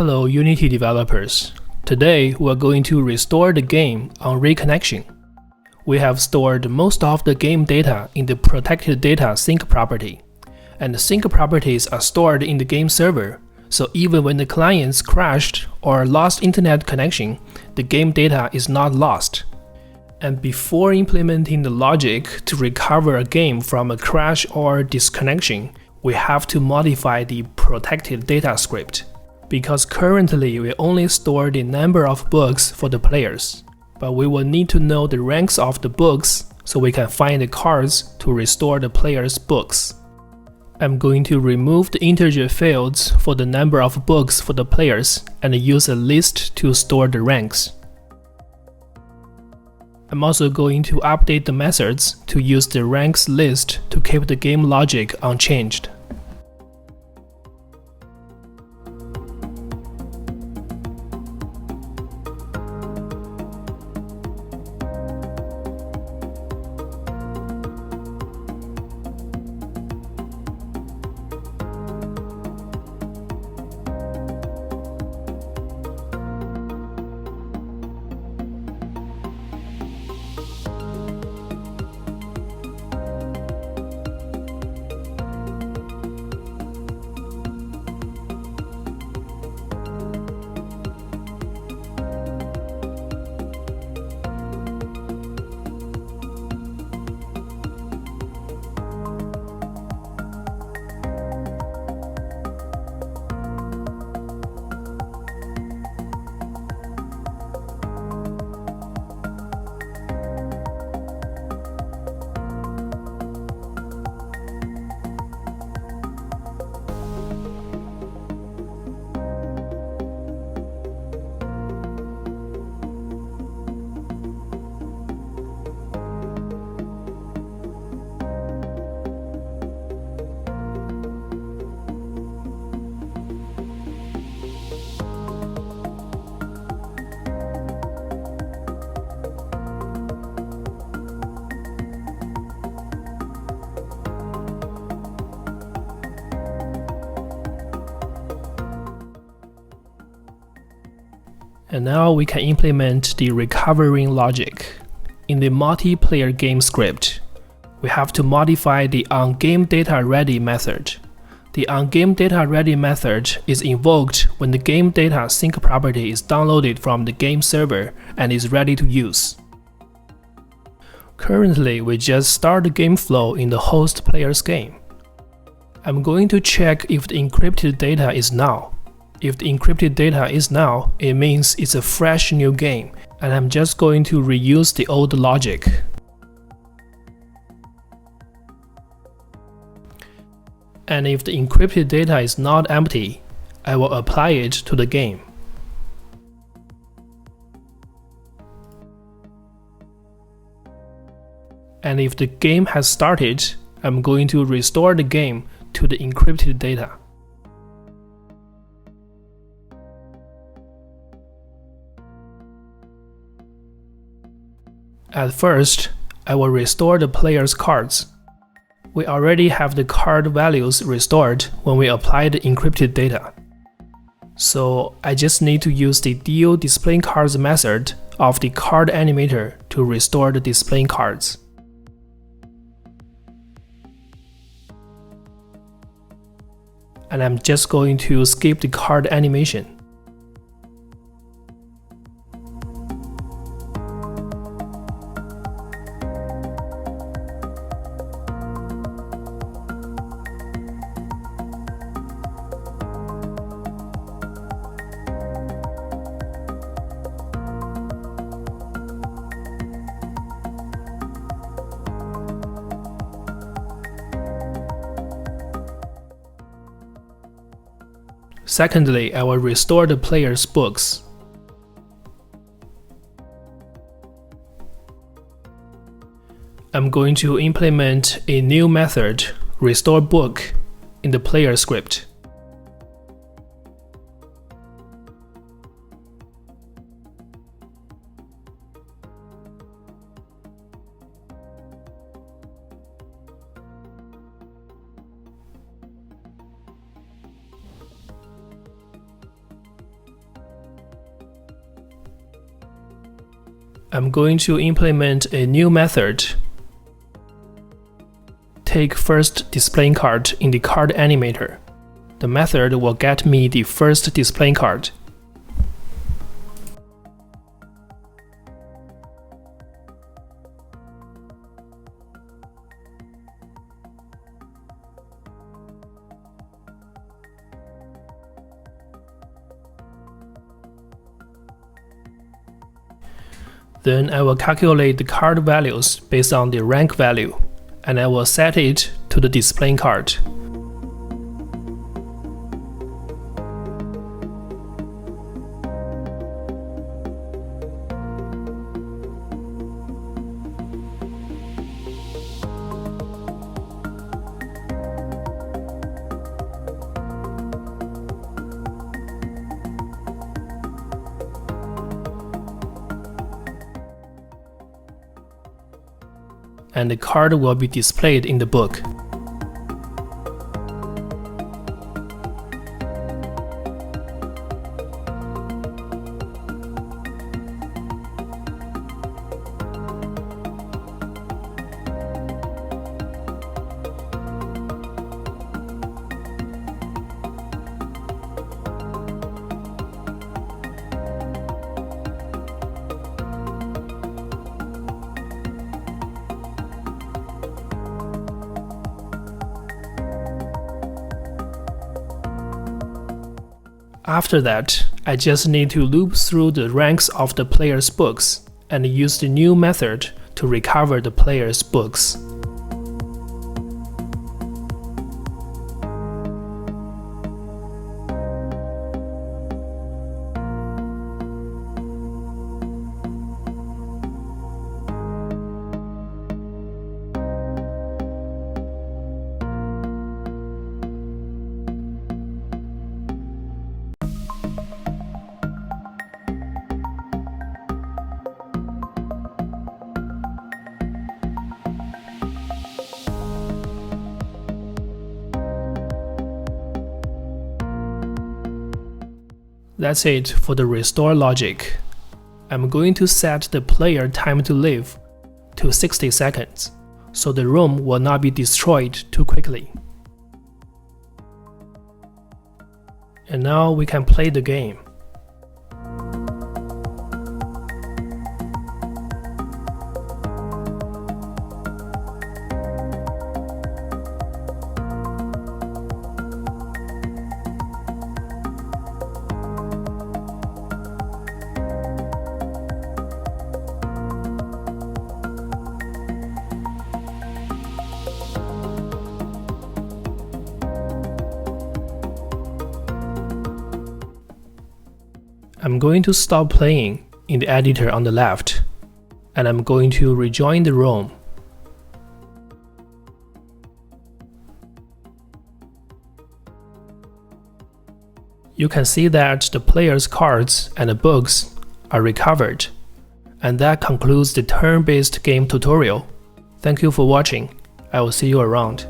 Hello Unity developers. Today we are going to restore the game on reconnection. We have stored most of the game data in the protected data sync property, and the sync properties are stored in the game server, so even when the clients crashed or lost internet connection, the game data is not lost. And before implementing the logic to recover a game from a crash or disconnection, we have to modify the protected data script, because currently we only store the number of books for the players, but we will need to know the ranks of the books so we can find the cards to restore the players' books. I'm going to remove the integer fields for the number of books for the players and use a list to store the ranks. I'm also going to update the methods to use the ranks list to keep the game logic unchanged. And now we can implement the recovering logic. In the multiplayer game script, we have to modify the onGameDataReady method. The onGameDataReady method is invoked when the game data sync property is downloaded from the game server and is ready to use. Currently, we just start the game flow in the host player's game. I'm going to check if the encrypted data is null. If the encrypted data is null, it means it's a fresh new game, and I'm just going to reuse the old logic. And if the encrypted data is not empty, I will apply it to the game. And if the game has started, I'm going to restore the game to the encrypted data. At first, I will restore the player's cards. We already have the card values restored when we apply the encrypted data. So I just need to use the DoDisplayCards method of the card animator to restore the display cards. And I'm just going to skip the card animation. Secondly, I will restore the player's books. I'm going to implement a new method, restoreBook, in the player script. I'm going to implement a new method. Take first display card in the card animator. The method will get me the first display card. Then I will calculate the card values based on the rank value, and I will set it to the display card. And the card will be displayed in the book. After that, I just need to loop through the ranks of the player's books and use the new method to recover the player's books. That's it for the restore logic. I'm going to set the player time to live to 60 seconds, so the room will not be destroyed too quickly. And now we can play the game. I'm going to stop playing in the editor on the left, and I'm going to rejoin the room. You can see that the player's cards and the books are recovered. And that concludes the turn-based game tutorial. Thank you for watching. I will see you around.